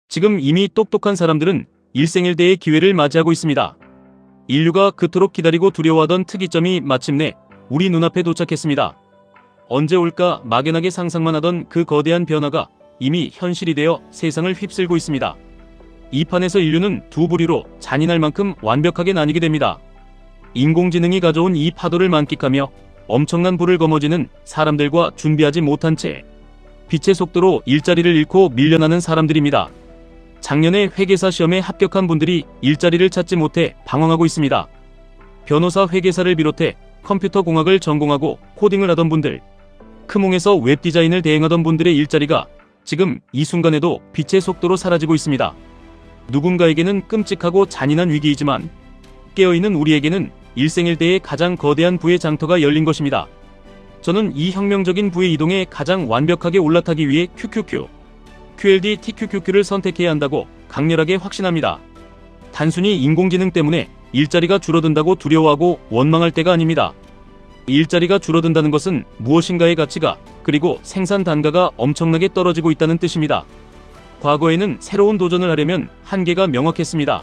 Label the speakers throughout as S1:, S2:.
S1: 지금 이미 똑똑한 사람들은 일생일대의 기회를 맞이하고 있습니다. 인류가 그토록 기다리고 두려워하던 특이점이 마침내 우리 눈앞에 도착했습니다. 언제 올까 막연하게 상상만 하던 그 거대한 변화가 이미 현실이 되어 세상을 휩쓸고 있습니다. 이 판에서 인류는 두 부류로 잔인할 만큼 완벽하게 나뉘게 됩니다. 인공지능이 가져온 이 파도를 만끽하며 엄청난 불을 거머쥐는 사람들과 준비하지 못한 채 빛의 속도로 일자리를 잃고 밀려나는 사람들입니다. 작년에 회계사 시험에 합격한 분들이 일자리를 찾지 못해 방황하고 있습니다. 변호사 회계사를 비롯해 컴퓨터 공학을 전공하고 코딩을 하던 분들, 크몽에서 웹디자인을 대행하던 분들의 일자리가 지금 이 순간에도 빛의 속도로 사라지고 있습니다. 누군가에게는 끔찍하고 잔인한 위기이지만 깨어있는 우리에게는 일생일대의 가장 거대한 부의 장터가 열린 것입니다. 저는 이 혁명적인 부의 이동에 가장 완벽하게 올라타기 위해 QLD TQQQ를 선택해야 한다고 강렬하게 확신합니다. 단순히 인공지능 때문에 일자리가 줄어든다고 두려워하고 원망할 때가 아닙니다. 일자리가 줄어든다는 것은 무엇인가의 가치가 그리고 생산 단가가 엄청나게 떨어지고 있다는 뜻입니다. 과거에는 새로운 도전을 하려면 한계가 명확했습니다.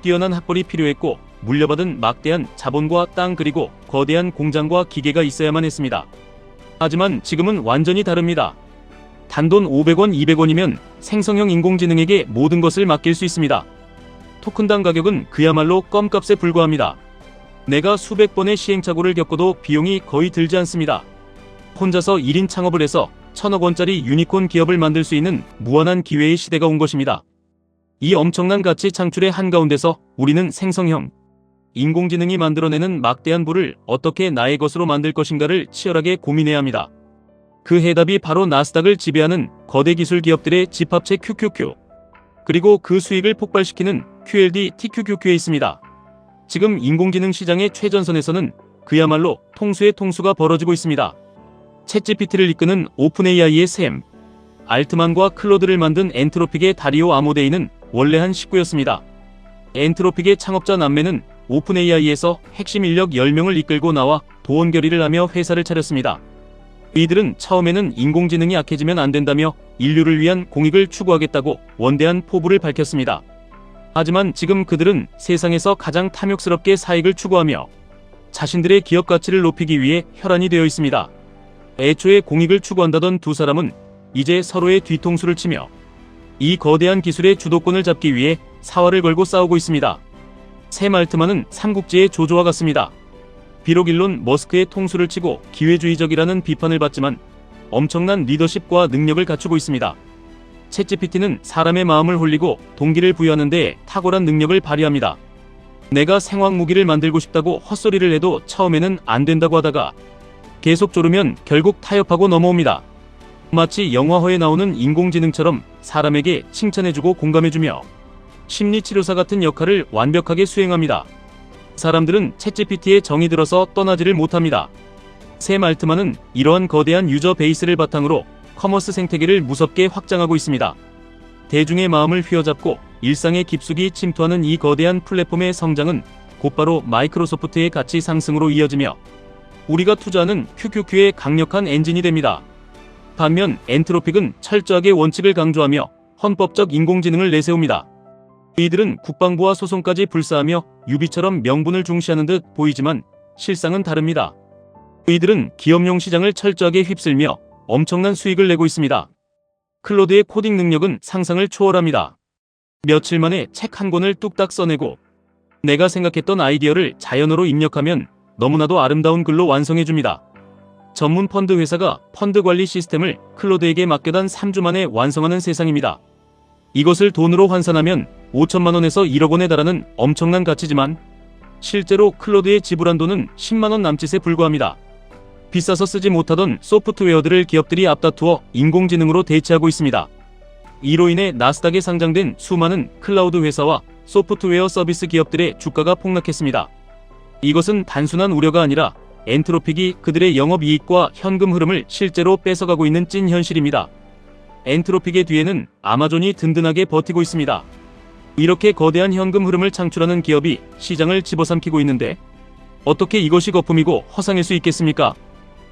S1: 뛰어난 학벌이 필요했고 물려받은 막대한 자본과 땅 그리고 거대한 공장과 기계가 있어야만 했습니다. 하지만 지금은 완전히 다릅니다. 단돈 500원, 200원이면 생성형 인공지능에게 모든 것을 맡길 수 있습니다. 토큰당 가격은 그야말로 껌값에 불과합니다. 내가 수백 번의 시행착오를 겪어도 비용이 거의 들지 않습니다. 혼자서 1인 창업을 해서 1000억 원짜리 유니콘 기업을 만들 수 있는 무한한 기회의 시대가 온 것입니다. 이 엄청난 가치 창출의 한가운데서 우리는 생성형 인공지능이 만들어내는 막대한 부를 어떻게 나의 것으로 만들 것인가를 치열하게 고민해야 합니다. 그 해답이 바로 나스닥을 지배하는 거대 기술 기업들의 집합체 QQQ, 그리고 그 수익을 폭발시키는 QLD TQQQ에 있습니다. 지금 인공지능 시장의 최전선에서는 그야말로 통수의 통수가 벌어지고 있습니다. 챗GPT를 이끄는 오픈AI의 샘 알트만과 클로드를 만든 엔트로픽의 다리오 아모데이는 원래 한 식구였습니다. 엔트로픽의 창업자 남매는 오픈AI에서 핵심 인력 10명을 이끌고 나와 도원결의를 하며 회사를 차렸습니다. 이들은 처음에는 인공지능이 약해지면 안 된다며 인류를 위한 공익을 추구하겠다고 원대한 포부를 밝혔습니다. 하지만 지금 그들은 세상에서 가장 탐욕스럽게 사익을 추구하며 자신들의 기업 가치를 높이기 위해 혈안이 되어 있습니다. 애초에 공익을 추구한다던 두 사람은 이제 서로의 뒤통수를 치며 이 거대한 기술의 주도권을 잡기 위해 사활을 걸고 싸우고 있습니다. 샘 알트만은 삼국지의 조조와 같습니다. 비록 일론 머스크의 통수를 치고 기회주의적이라는 비판을 받지만 엄청난 리더십과 능력을 갖추고 있습니다. 챗GPT는 사람의 마음을 홀리고 동기를 부여하는 데 탁월한 능력을 발휘합니다. 내가 생화학 무기를 만들고 싶다고 헛소리를 해도 처음에는 안 된다고 하다가 계속 조르면 결국 타협하고 넘어옵니다. 마치 영화화에 나오는 인공지능처럼 사람에게 칭찬해주고 공감해주며 심리치료사 같은 역할을 완벽하게 수행합니다. 사람들은 챗GPT에 정이 들어서 떠나지를 못합니다. 샘 알트만은 이러한 거대한 유저 베이스를 바탕으로 커머스 생태계를 무섭게 확장하고 있습니다. 대중의 마음을 휘어잡고 일상의 깊숙이 침투하는 이 거대한 플랫폼의 성장은 곧바로 마이크로소프트의 가치 상승으로 이어지며 우리가 투자하는 QQQ의 강력한 엔진이 됩니다. 반면 엔트로픽은 철저하게 원칙을 강조하며 헌법적 인공지능을 내세웁니다. 이들은 국방부와 소송까지 불사하며 유비처럼 명분을 중시하는 듯 보이지만 실상은 다릅니다. 이들은 기업용 시장을 철저하게 휩쓸며 엄청난 수익을 내고 있습니다. 클로드의 코딩 능력은 상상을 초월합니다. 며칠 만에 책 한 권을 뚝딱 써내고 내가 생각했던 아이디어를 자연어로 입력하면 너무나도 아름다운 글로 완성해줍니다. 전문 펀드 회사가 펀드 관리 시스템을 클로드에게 맡겨단 3주 만에 완성하는 세상입니다. 이것을 돈으로 환산하면 5천만 원에서 1억 원에 달하는 엄청난 가치지만 실제로 클로드에 지불한 돈은 10만 원 남짓에 불과합니다. 비싸서 쓰지 못하던 소프트웨어들을 기업들이 앞다투어 인공지능으로 대체하고 있습니다. 이로 인해 나스닥에 상장된 수많은 클라우드 회사와 소프트웨어 서비스 기업들의 주가가 폭락했습니다. 이것은 단순한 우려가 아니라 엔트로픽이 그들의 영업이익과 현금 흐름을 실제로 뺏어가고 있는 찐 현실입니다. 엔트로픽의 뒤에는 아마존이 든든하게 버티고 있습니다. 이렇게 거대한 현금 흐름을 창출하는 기업이 시장을 집어삼키고 있는데 어떻게 이것이 거품이고 허상일 수 있겠습니까?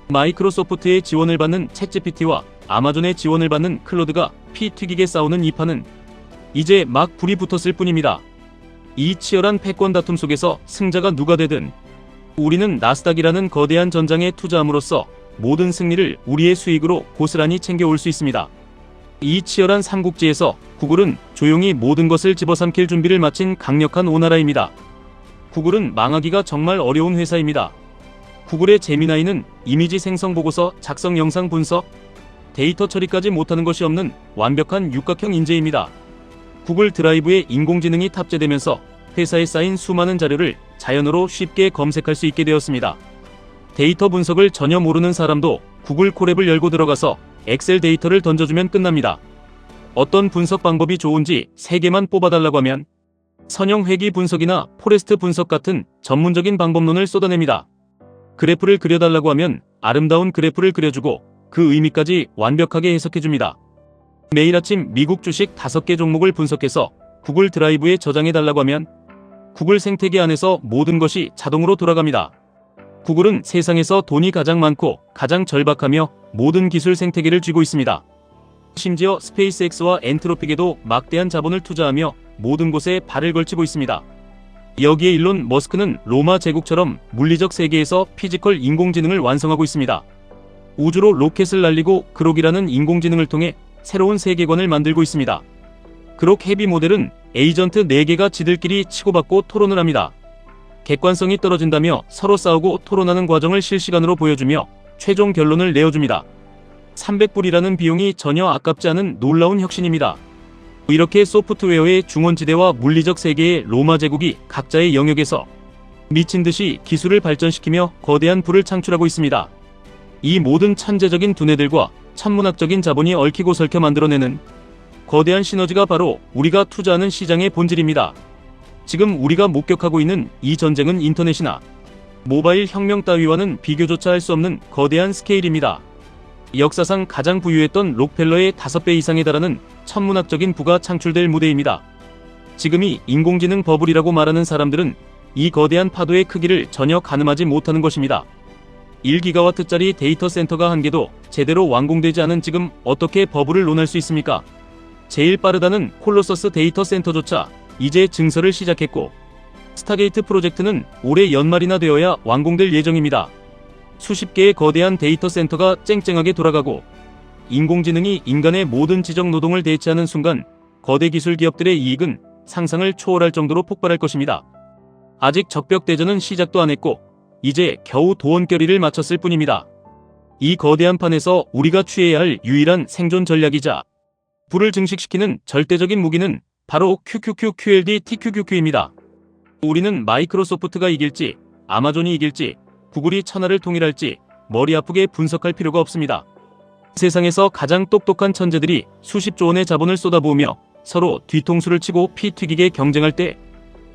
S1: 마이크로소프트의 지원을 받는 챗GPT와 아마존의 지원을 받는 클로드가 피 튀기게 싸우는 이 판은 이제 막 불이 붙었을 뿐입니다. 이 치열한 패권 다툼 속에서 승자가 누가 되든 우리는 나스닥이라는 거대한 전장에 투자함으로써 모든 승리를 우리의 수익으로 고스란히 챙겨올 수 있습니다. 이 치열한 삼국지에서 구글은 조용히 모든 것을 집어삼킬 준비를 마친 강력한 오나라입니다. 구글은 망하기가 정말 어려운 회사입니다. 구글의 제미나이는 이미지 생성 보고서 작성 영상 분석, 데이터 처리까지 못하는 것이 없는 완벽한 육각형 인재입니다. 구글 드라이브에 인공지능이 탑재되면서 회사에 쌓인 수많은 자료를 자연어로 쉽게 검색할 수 있게 되었습니다. 데이터 분석을 전혀 모르는 사람도 구글 콜앱을 열고 들어가서 엑셀 데이터를 던져주면 끝납니다. 어떤 분석 방법이 좋은지 3개만 뽑아달라고 하면 선형 회귀 분석이나 포레스트 분석 같은 전문적인 방법론을 쏟아냅니다. 그래프를 그려달라고 하면 아름다운 그래프를 그려주고 그 의미까지 완벽하게 해석해줍니다. 매일 아침 미국 주식 5개 종목을 분석해서 구글 드라이브에 저장해달라고 하면 구글 생태계 안에서 모든 것이 자동으로 돌아갑니다. 구글은 세상에서 돈이 가장 많고 가장 절박하며 모든 기술 생태계를 쥐고 있습니다. 심지어 스페이스X와 엔트로픽에도 막대한 자본을 투자하며 모든 곳에 발을 걸치고 있습니다. 여기에 일론 머스크는 로마 제국처럼 물리적 세계에서 피지컬 인공지능을 완성하고 있습니다. 우주로 로켓을 날리고 그록이라는 인공지능을 통해 새로운 세계관을 만들고 있습니다. 그록 헤비 모델은 에이전트 4개가 지들끼리 치고받고 토론을 합니다. 객관성이 떨어진다며 서로 싸우고 토론하는 과정을 실시간으로 보여주며 최종 결론을 내어줍니다. 300불이라는 비용이 전혀 아깝지 않은 놀라운 혁신입니다. 이렇게 소프트웨어의 중원지대와 물리적 세계의 로마 제국이 각자의 영역에서 미친 듯이 기술을 발전시키며 거대한 부를 창출하고 있습니다. 이 모든 천재적인 두뇌들과 천문학적인 자본이 얽히고 설켜 만들어내는 거대한 시너지가 바로 우리가 투자하는 시장의 본질입니다. 지금 우리가 목격하고 있는 이 전쟁은 인터넷이나 모바일 혁명 따위와는 비교조차 할 수 없는 거대한 스케일입니다. 역사상 가장 부유했던 록펠러의 5배 이상에 달하는 천문학적인 부가 창출될 무대입니다. 지금이 인공지능 버블이라고 말하는 사람들은 이 거대한 파도의 크기를 전혀 가늠하지 못하는 것입니다. 1기가와트짜리 데이터 센터가 한 개도 제대로 완공되지 않은 지금 어떻게 버블을 논할 수 있습니까? 제일 빠르다는 콜로서스 데이터 센터조차 이제 증설을 시작했고 스타게이트 프로젝트는 올해 연말이나 되어야 완공될 예정입니다. 수십 개의 거대한 데이터 센터가 쨍쨍하게 돌아가고 인공지능이 인간의 모든 지적 노동을 대체하는 순간 거대 기술 기업들의 이익은 상상을 초월할 정도로 폭발할 것입니다. 아직 적벽 대전은 시작도 안 했고 이제 겨우 도원결의를 마쳤을 뿐입니다. 이 거대한 판에서 우리가 취해야 할 유일한 생존 전략이자 불을 증식시키는 절대적인 무기는 바로 QQQ-QLD TQQQ입니다. 우리는 마이크로소프트가 이길지, 아마존이 이길지, 구글이 천하를 통일할지 머리 아프게 분석할 필요가 없습니다. 세상에서 가장 똑똑한 천재들이 수십조 원의 자본을 쏟아부으며 서로 뒤통수를 치고 피 튀기게 경쟁할 때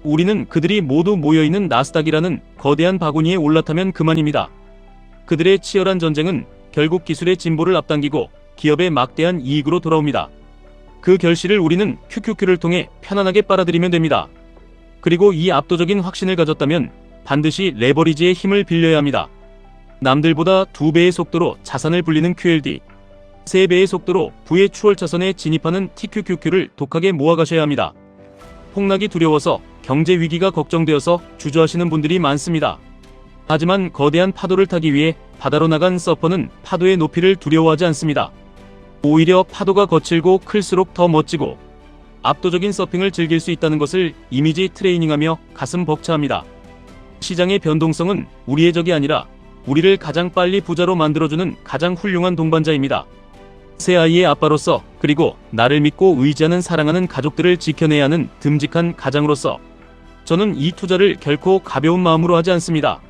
S1: 우리는 그들이 모두 모여있는 나스닥이라는 거대한 바구니에 올라타면 그만입니다. 그들의 치열한 전쟁은 결국 기술의 진보를 앞당기고 기업의 막대한 이익으로 돌아옵니다. 그 결실을 우리는 QQQ를 통해 편안하게 빨아들이면 됩니다. 그리고 이 압도적인 확신을 가졌다면 반드시 레버리지의 힘을 빌려야 합니다. 남들보다 2배의 속도로 자산을 불리는 QLD, 3배의 속도로 부의 추월 차선에 진입하는 TQQQ를 독하게 모아가셔야 합니다. 폭락이 두려워서 경제 위기가 걱정되어서 주저하시는 분들이 많습니다. 하지만 거대한 파도를 타기 위해 바다로 나간 서퍼는 파도의 높이를 두려워하지 않습니다. 오히려 파도가 거칠고 클수록 더 멋지고 압도적인 서핑을 즐길 수 있다는 것을 이미지 트레이닝하며 가슴 벅차합니다. 시장의 변동성은 우리의 적이 아니라 우리를 가장 빨리 부자로 만들어주는 가장 훌륭한 동반자입니다. 새 아이의 아빠로서 그리고 나를 믿고 의지하는 사랑하는 가족들을 지켜내야 하는 듬직한 가장으로서 저는 이 투자를 결코 가벼운 마음으로 하지 않습니다.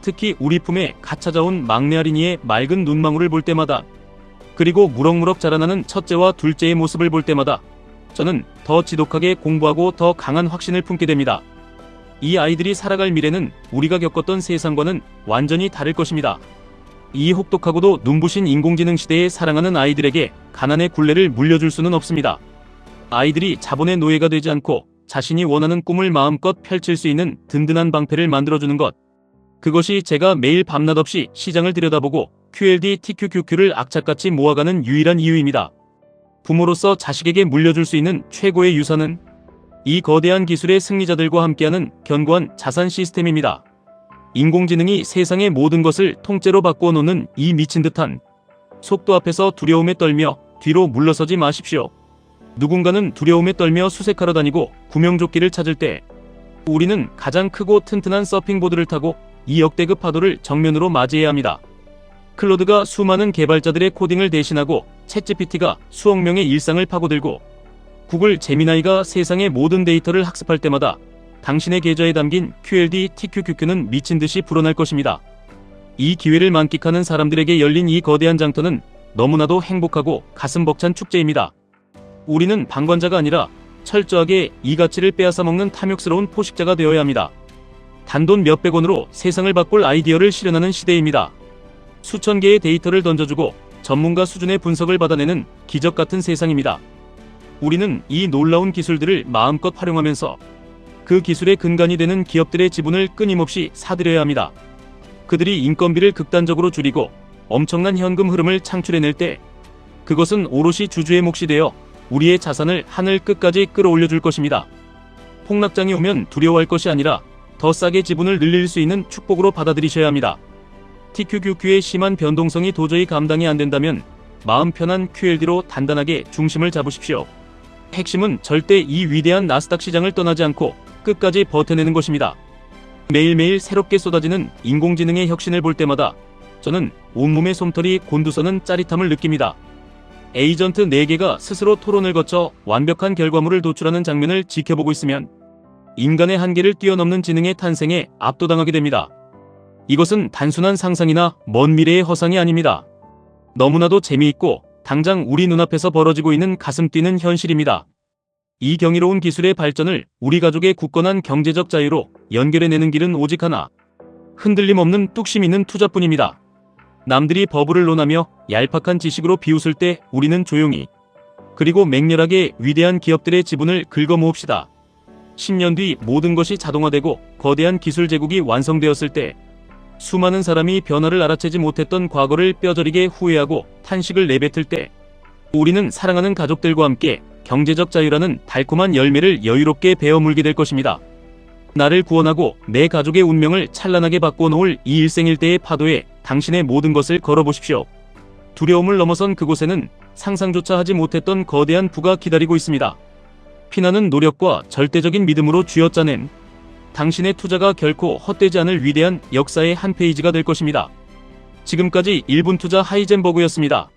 S1: 특히 우리 품에 갓 찾아온 막내 아린이의 맑은 눈망울을 볼 때마다 그리고 무럭무럭 자라나는 첫째와 둘째의 모습을 볼 때마다 저는 더 지독하게 공부하고 더 강한 확신을 품게 됩니다. 이 아이들이 살아갈 미래는 우리가 겪었던 세상과는 완전히 다를 것입니다. 이 혹독하고도 눈부신 인공지능 시대에 사랑하는 아이들에게 가난의 굴레를 물려줄 수는 없습니다. 아이들이 자본의 노예가 되지 않고 자신이 원하는 꿈을 마음껏 펼칠 수 있는 든든한 방패를 만들어주는 것. 그것이 제가 매일 밤낮 없이 시장을 들여다보고 QLD TQQQ를 악착같이 모아가는 유일한 이유입니다. 부모로서 자식에게 물려줄 수 있는 최고의 유산은 이 거대한 기술의 승리자들과 함께하는 견고한 자산 시스템입니다. 인공지능이 세상의 모든 것을 통째로 바꾸어 놓는 이 미친 듯한 속도 앞에서 두려움에 떨며 뒤로 물러서지 마십시오. 누군가는 두려움에 떨며 수색하러 다니고 구명조끼를 찾을 때 우리는 가장 크고 튼튼한 서핑보드를 타고 이 역대급 파도를 정면으로 맞이해야 합니다. 클로드가 수많은 개발자들의 코딩을 대신하고 챗GPT가 수억 명의 일상을 파고들고 구글 제미나이가 세상의 모든 데이터를 학습할 때마다 당신의 계좌에 담긴 QLD TQQQ는 미친듯이 불어날 것입니다. 이 기회를 만끽하는 사람들에게 열린 이 거대한 장터는 너무나도 행복하고 가슴 벅찬 축제입니다. 우리는 방관자가 아니라 철저하게 이 가치를 빼앗아 먹는 탐욕스러운 포식자가 되어야 합니다. 단돈 몇백 원으로 세상을 바꿀 아이디어를 실현하는 시대입니다. 수천 개의 데이터를 던져주고 전문가 수준의 분석을 받아내는 기적 같은 세상입니다. 우리는 이 놀라운 기술들을 마음껏 활용하면서 그 기술의 근간이 되는 기업들의 지분을 끊임없이 사들여야 합니다. 그들이 인건비를 극단적으로 줄이고 엄청난 현금 흐름을 창출해낼 때 그것은 오롯이 주주의 몫이 되어 우리의 자산을 하늘 끝까지 끌어올려 줄 것입니다. 폭락장이 오면 두려워할 것이 아니라 더 싸게 지분을 늘릴 수 있는 축복으로 받아들이셔야 합니다. TQQQ의 심한 변동성이 도저히 감당이 안 된다면 마음 편한 QLD로 단단하게 중심을 잡으십시오. 핵심은 절대 이 위대한 나스닥 시장을 떠나지 않고 끝까지 버텨내는 것입니다. 매일매일 새롭게 쏟아지는 인공지능의 혁신을 볼 때마다 저는 온몸의 솜털이 곤두서는 짜릿함을 느낍니다. 에이전트 4개가 스스로 토론을 거쳐 완벽한 결과물을 도출하는 장면을 지켜보고 있으면 인간의 한계를 뛰어넘는 지능의 탄생에 압도당하게 됩니다. 이것은 단순한 상상이나 먼 미래의 허상이 아닙니다. 너무나도 재미있고 당장 우리 눈앞에서 벌어지고 있는 가슴 뛰는 현실입니다. 이 경이로운 기술의 발전을 우리 가족의 굳건한 경제적 자유로 연결해내는 길은 오직 하나, 흔들림 없는 뚝심 있는 투자뿐입니다. 남들이 버블을 논하며 얄팍한 지식으로 비웃을 때 우리는 조용히 그리고 맹렬하게 위대한 기업들의 지분을 긁어모읍시다. 10년 뒤 모든 것이 자동화되고 거대한 기술 제국이 완성되었을 때 수많은 사람이 변화를 알아채지 못했던 과거를 뼈저리게 후회하고 탄식을 내뱉을 때 우리는 사랑하는 가족들과 함께 경제적 자유라는 달콤한 열매를 여유롭게 베어 물게 될 것입니다. 나를 구원하고 내 가족의 운명을 찬란하게 바꾸어 놓을 이 일생일대의 파도에 당신의 모든 것을 걸어보십시오. 두려움을 넘어선 그곳에는 상상조차 하지 못했던 거대한 부가 기다리고 있습니다. 피나는 노력과 절대적인 믿음으로 쥐어짜낸 당신의 투자가 결코 헛되지 않을 위대한 역사의 한 페이지가 될 것입니다. 지금까지 1분 투자 하이젠버그였습니다.